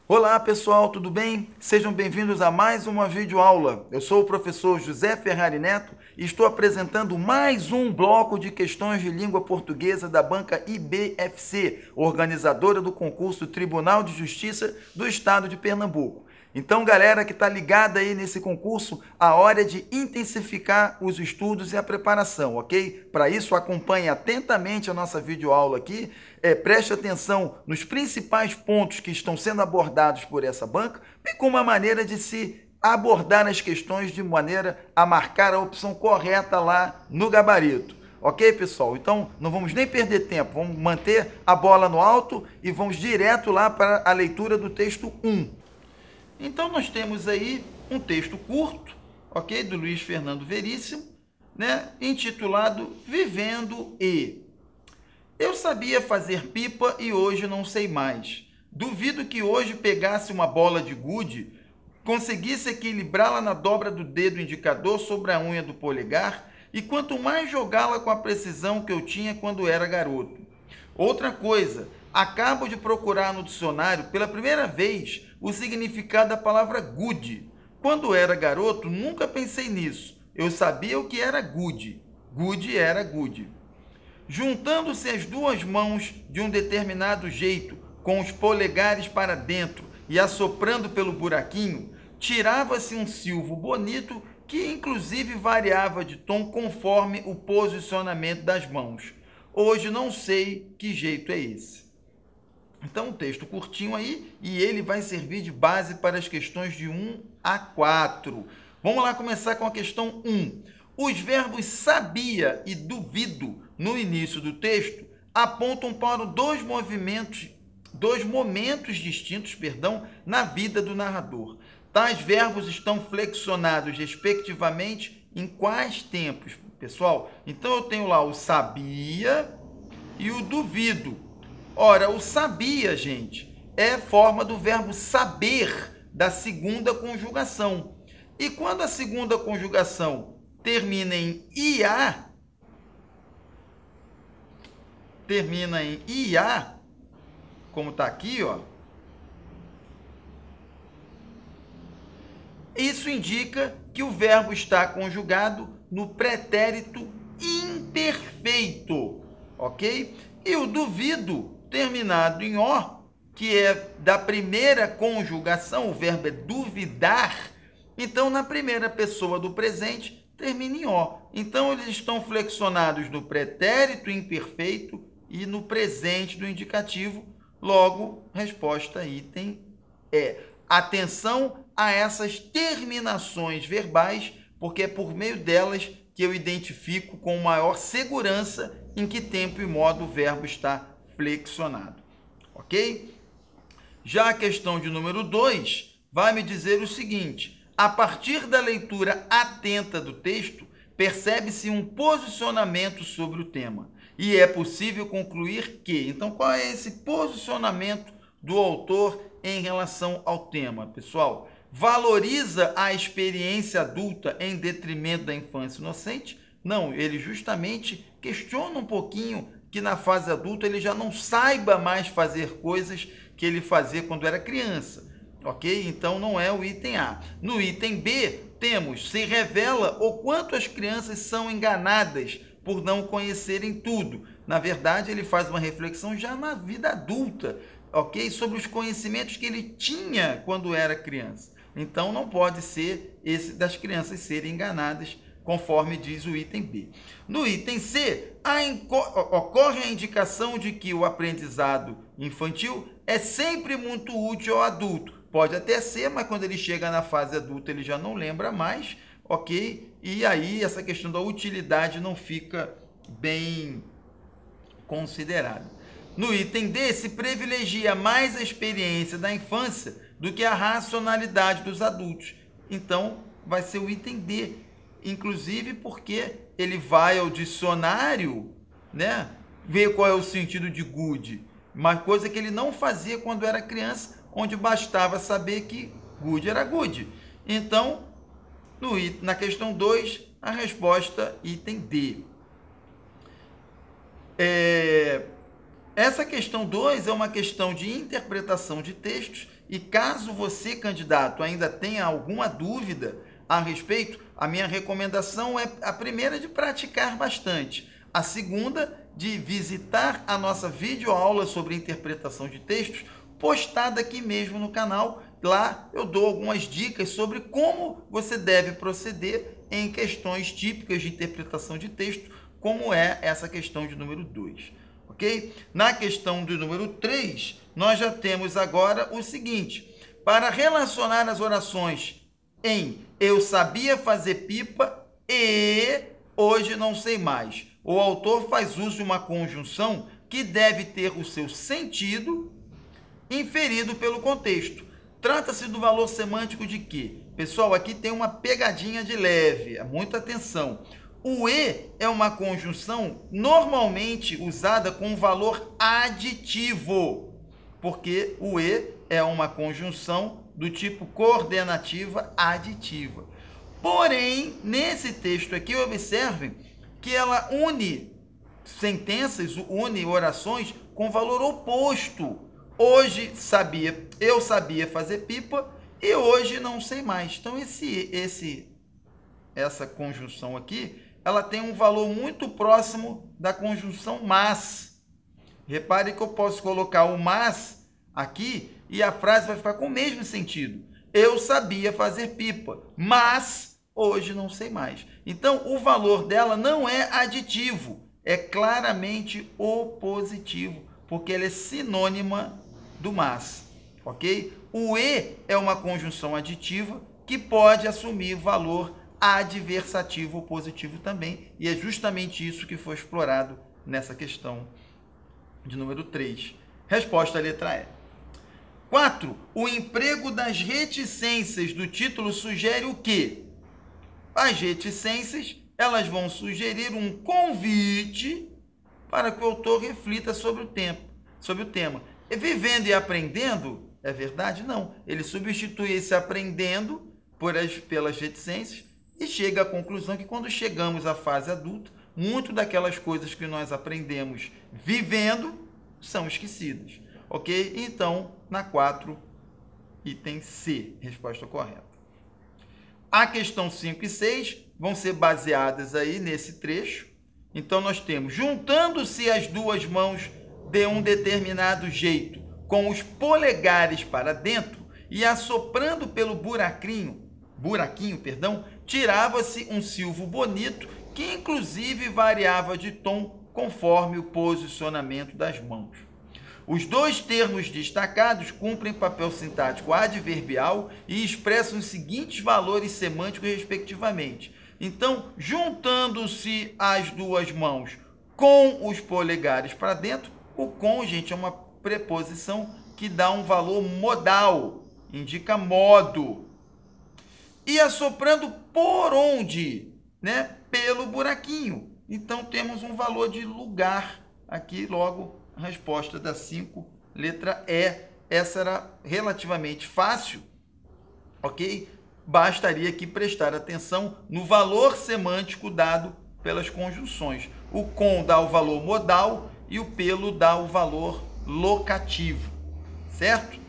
Olá pessoal, tudo bem? Sejam bem-vindos a mais uma videoaula. Eu sou o professor José Ferrari Neto e estou apresentando mais um bloco de questões de língua portuguesa da banca IBFC, organizadora do concurso Tribunal de Justiça do Estado de Pernambuco. Então, galera que está ligada aí nesse concurso, a hora é de intensificar os estudos e a preparação, ok? Para isso, acompanhe atentamente a nossa videoaula aqui, preste atenção nos principais pontos que estão sendo abordados por essa banca e com uma maneira de se abordar as questões de maneira a marcar a opção correta lá no gabarito. Ok, pessoal? Então, não vamos nem perder tempo, vamos manter a bola no alto e vamos direto lá para a leitura do texto 1. Então, nós temos aí um texto curto, ok, do Luiz Fernando Veríssimo, né, intitulado Vivendo e... Eu sabia fazer pipa e hoje não sei mais. Duvido que hoje pegasse uma bola de gude, conseguisse equilibrá-la na dobra do dedo indicador sobre a unha do polegar e quanto mais jogá-la com a precisão que eu tinha quando era garoto. Outra coisa, acabo de procurar no dicionário pela primeira vez o significado da palavra gude. Quando era garoto, nunca pensei nisso. Eu sabia o que era gude. Gude era gude. Juntando-se as duas mãos de um determinado jeito, com os polegares para dentro e assoprando pelo buraquinho, tirava-se um silvo bonito que inclusive variava de tom conforme o posicionamento das mãos. Hoje não sei que jeito é esse. Então, um texto curtinho aí, e ele vai servir de base para as questões de 1 a 4. Vamos lá começar com a questão 1. Os verbos sabia e duvido, no início do texto, apontam para dois momentos distintos, na vida do narrador. Tais verbos estão flexionados, respectivamente, em quais tempos, pessoal? Então, eu tenho lá o sabia e o duvido. Ora, o sabia, gente, é forma do verbo saber da segunda conjugação. E quando a segunda conjugação termina em ia, como está aqui, ó, isso indica que o verbo está conjugado no pretérito imperfeito, ok? E o duvido, terminado em ó, que é da primeira conjugação, o verbo é duvidar, então na primeira pessoa do presente termina em ó. Então eles estão flexionados no pretérito imperfeito e no presente do indicativo, logo, resposta item é. Atenção a essas terminações verbais, porque é por meio delas que eu identifico com maior segurança em que tempo e modo o verbo está flexionado, ok? Já a questão de número 2 vai me dizer o seguinte: a partir da leitura atenta do texto, percebe-se um posicionamento sobre o tema e é possível concluir que... Então, qual é esse posicionamento do autor em relação ao tema, pessoal? Valoriza a experiência adulta em detrimento da infância inocente? Não, ele justamente questiona um pouquinho que na fase adulta ele já não saiba mais fazer coisas que ele fazia quando era criança, ok? Então não é o item A. No item B, temos: se revela o quanto as crianças são enganadas por não conhecerem tudo. Na verdade, ele faz uma reflexão já na vida adulta, ok? Sobre os conhecimentos que ele tinha quando era criança. Então não pode ser esse das crianças serem enganadas, conforme diz o item B. No item C, ocorre a indicação de que o aprendizado infantil é sempre muito útil ao adulto. Pode até ser, mas quando ele chega na fase adulta, ele já não lembra mais, ok? E aí essa questão da utilidade não fica bem considerada. No item D, se privilegia mais a experiência da infância do que a racionalidade dos adultos. Então, vai ser o item D. Inclusive porque ele vai ao dicionário, né, ver qual é o sentido de good, uma coisa que ele não fazia quando era criança, onde bastava saber que good era good. Então, na questão 2, a resposta item D. Essa questão 2 é uma questão de interpretação de textos E caso você, candidato, ainda tenha alguma dúvida a respeito, a minha recomendação é a primeira de praticar bastante, a segunda de visitar a nossa videoaula sobre interpretação de textos, postada aqui mesmo no canal. Lá eu dou algumas dicas sobre como você deve proceder em questões típicas de interpretação de texto, como é essa questão de número 2, ok? Na questão do número 3, nós já temos agora o seguinte: para relacionar as orações em eu sabia fazer pipa e hoje não sei mais, o autor faz uso de uma conjunção que deve ter o seu sentido inferido pelo contexto. Trata-se do valor semântico de quê? Pessoal, aqui tem uma pegadinha de leve, muita atenção. O e é uma conjunção normalmente usada com valor aditivo, porque o e é uma conjunção do tipo coordenativa aditiva. Porém, nesse texto aqui, observem que ela une sentenças, une orações com valor oposto. Hoje eu sabia fazer pipa e hoje não sei mais. Então, essa conjunção aqui, ela tem um valor muito próximo da conjunção mas. Repare que eu posso colocar o mas aqui e a frase vai ficar com o mesmo sentido. Eu sabia fazer pipa, mas hoje não sei mais. Então, o valor dela não é aditivo, é claramente opositivo, porque ela é sinônima do mas, ok? O e é uma conjunção aditiva que pode assumir valor adversativo ou positivo também, e é justamente isso que foi explorado nessa questão de número 3. Resposta à letra E. 4. O emprego das reticências do título sugere o quê? As reticências, elas vão sugerir um convite para que o autor reflita sobre o tema. Vivendo e aprendendo, é verdade? Não. Ele substitui esse aprendendo pelas reticências e chega à conclusão que quando chegamos à fase adulta, muito daquelas coisas que nós aprendemos vivendo são esquecidas. Ok? Então, na 4, item C, resposta correta. A questão 5 e 6 vão ser baseadas aí nesse trecho. Então, nós temos: juntando-se as duas mãos de um determinado jeito, com os polegares para dentro e assoprando pelo buraquinho, tirava-se um silvo bonito que inclusive variava de tom conforme o posicionamento das mãos. Os dois termos destacados cumprem papel sintático adverbial e expressam os seguintes valores semânticos respectivamente. Então, juntando-se as duas mãos com os polegares para dentro, o com, gente, é uma preposição que dá um valor modal, indica modo. E assoprando por onde? Né? Pelo buraquinho. Então, temos um valor de lugar aqui, logo, a resposta da 5, letra E. Essa era relativamente fácil, ok? Bastaria aqui prestar atenção no valor semântico dado pelas conjunções. O com dá o valor modal e o pelo dá o valor locativo, certo?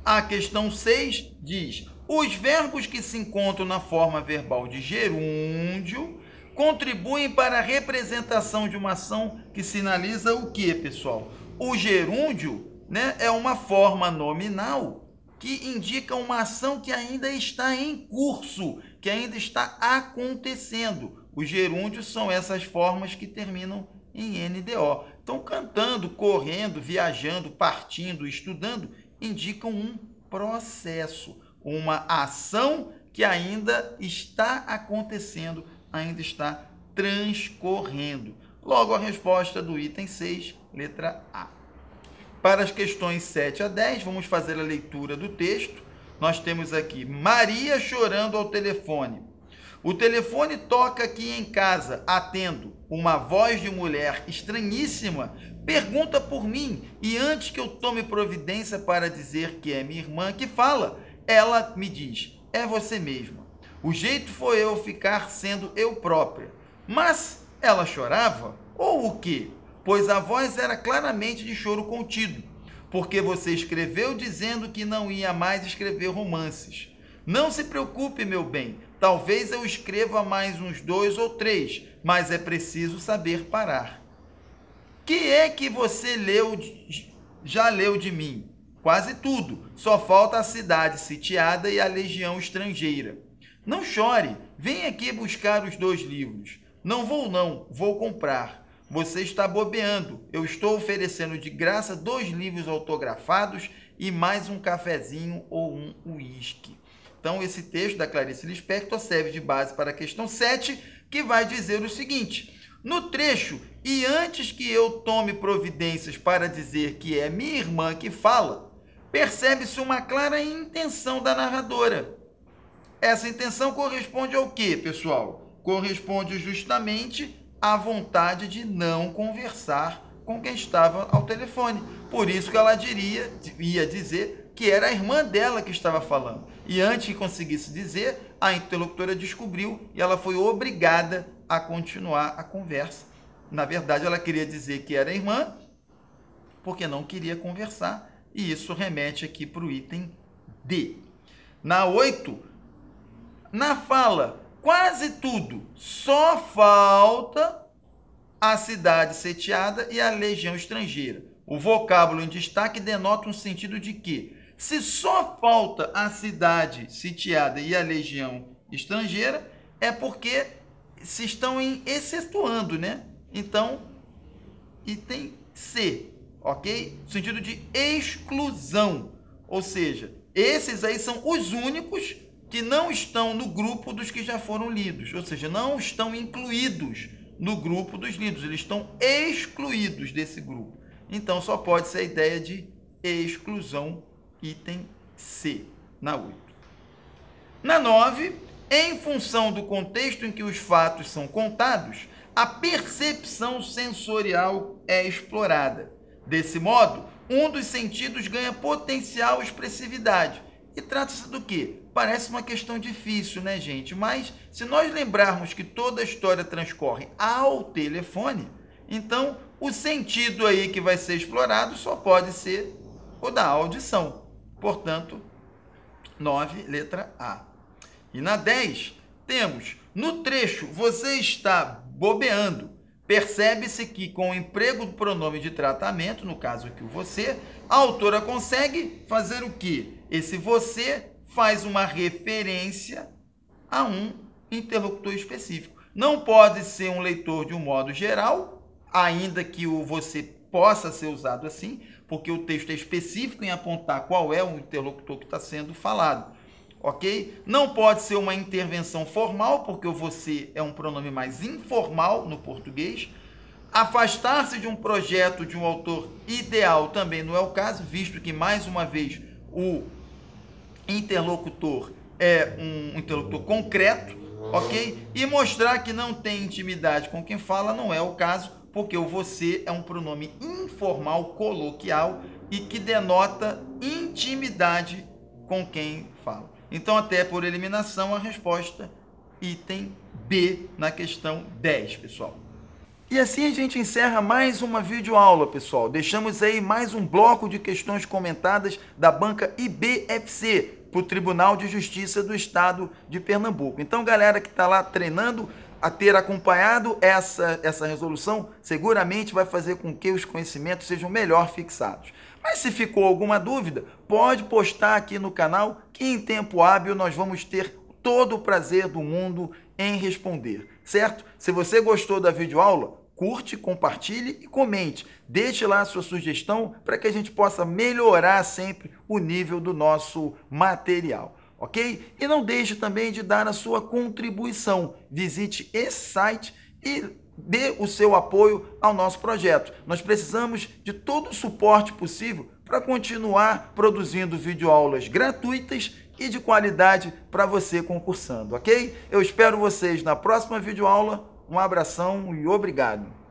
A questão 6 diz: os verbos que se encontram na forma verbal de gerúndio contribuem para a representação de uma ação que sinaliza o que, pessoal? O gerúndio, né, é uma forma nominal que indica uma ação que ainda está em curso, que ainda está acontecendo. Os gerúndios são essas formas que terminam em NDO. Então, cantando, correndo, viajando, partindo, estudando, indicam um processo, uma ação que ainda está acontecendo, ainda está transcorrendo. Logo, a resposta do item 6, letra A. Para as questões 7 a 10, vamos fazer a leitura do texto. Nós temos aqui Maria chorando ao telefone. O telefone toca aqui em casa, atendo. Uma voz de mulher estranhíssima pergunta por mim e antes que eu tome providência para dizer que é minha irmã que fala, ela me diz: é você mesma. O jeito foi eu ficar sendo eu própria. Mas ela chorava? Ou o quê? Pois a voz era claramente de choro contido. porque você escreveu dizendo que não ia mais escrever romances. Não se preocupe, meu bem, talvez eu escreva mais uns 2 ou 3, mas é preciso saber parar. Que é que você já leu de mim? Quase tudo, só falta A Cidade Sitiada e A Legião Estrangeira. Não chore, vem aqui buscar os 2 livros. Não, vou comprar. Você está bobeando, eu estou oferecendo de graça 2 livros autografados e mais um cafezinho ou um uísque. Então, esse texto da Clarice Lispector serve de base para a questão 7, que vai dizer o seguinte: no trecho, e antes que eu tome providências para dizer que é minha irmã que fala, percebe-se uma clara intenção da narradora. Essa intenção corresponde ao quê, pessoal? Corresponde justamente à vontade de não conversar com quem estava ao telefone. Por isso que ela ia dizer que era a irmã dela que estava falando. E antes que conseguisse dizer, a interlocutora descobriu e ela foi obrigada a continuar a conversa. Na verdade, ela queria dizer que era a irmã, porque não queria conversar. E isso remete aqui para o item D. Na 8, na fala, quase tudo, só falta A Cidade Sitiada e A Legião Estrangeira. O vocábulo em destaque denota um sentido de que, se só falta A Cidade Sitiada e A Legião Estrangeira, é porque se estão excetuando, né? Então, item C, ok? Sentido de exclusão, ou seja, esses aí são os únicos que não estão no grupo dos que já foram lidos, ou seja, não estão incluídos no grupo dos lidos, eles estão excluídos desse grupo. Então, só pode ser a ideia de exclusão, item C, na 8. Na 9, em função do contexto em que os fatos são contados, a percepção sensorial é explorada. Desse modo, um dos sentidos ganha potencial expressividade. E trata-se do quê? Parece uma questão difícil, né, gente? Mas se nós lembrarmos que toda a história transcorre ao telefone, então o sentido aí que vai ser explorado só pode ser o da audição. Portanto, 9, letra A. E na 10, temos, no trecho, você está bobeando. Percebe-se que, com o emprego do pronome de tratamento, no caso aqui o você, a autora consegue fazer o quê? Esse você faz uma referência a um interlocutor específico. Não pode ser um leitor de um modo geral, ainda que o você possa ser usado assim, porque o texto é específico em apontar qual é o interlocutor que está sendo falado. Ok? Não pode ser uma intervenção formal, porque o você é um pronome mais informal no português. Afastar-se de um projeto de um autor ideal também não é o caso, visto que, mais uma vez, o interlocutor é um interlocutor concreto, ok? E mostrar que não tem intimidade com quem fala não é o caso, porque o você é um pronome informal, coloquial, e que denota intimidade com quem fala. Então, até por eliminação, a resposta item B na questão 10, pessoal. E assim a gente encerra mais uma videoaula, pessoal. Deixamos aí mais um bloco de questões comentadas da banca IBFC para o Tribunal de Justiça do Estado de Pernambuco. Então, galera que está lá treinando, a ter acompanhado essa resolução, seguramente vai fazer com que os conhecimentos sejam melhor fixados. Mas se ficou alguma dúvida, pode postar aqui no canal que em tempo hábil nós vamos ter todo o prazer do mundo em responder, certo? Se você gostou da videoaula, curte, compartilhe e comente. Deixe lá a sua sugestão para que a gente possa melhorar sempre o nível do nosso material, ok? E não deixe também de dar a sua contribuição. Visite esse site e dê o seu apoio ao nosso projeto. Nós precisamos de todo o suporte possível para continuar produzindo videoaulas gratuitas e de qualidade para você concursando, ok? Eu espero vocês na próxima videoaula. Um abração e obrigado!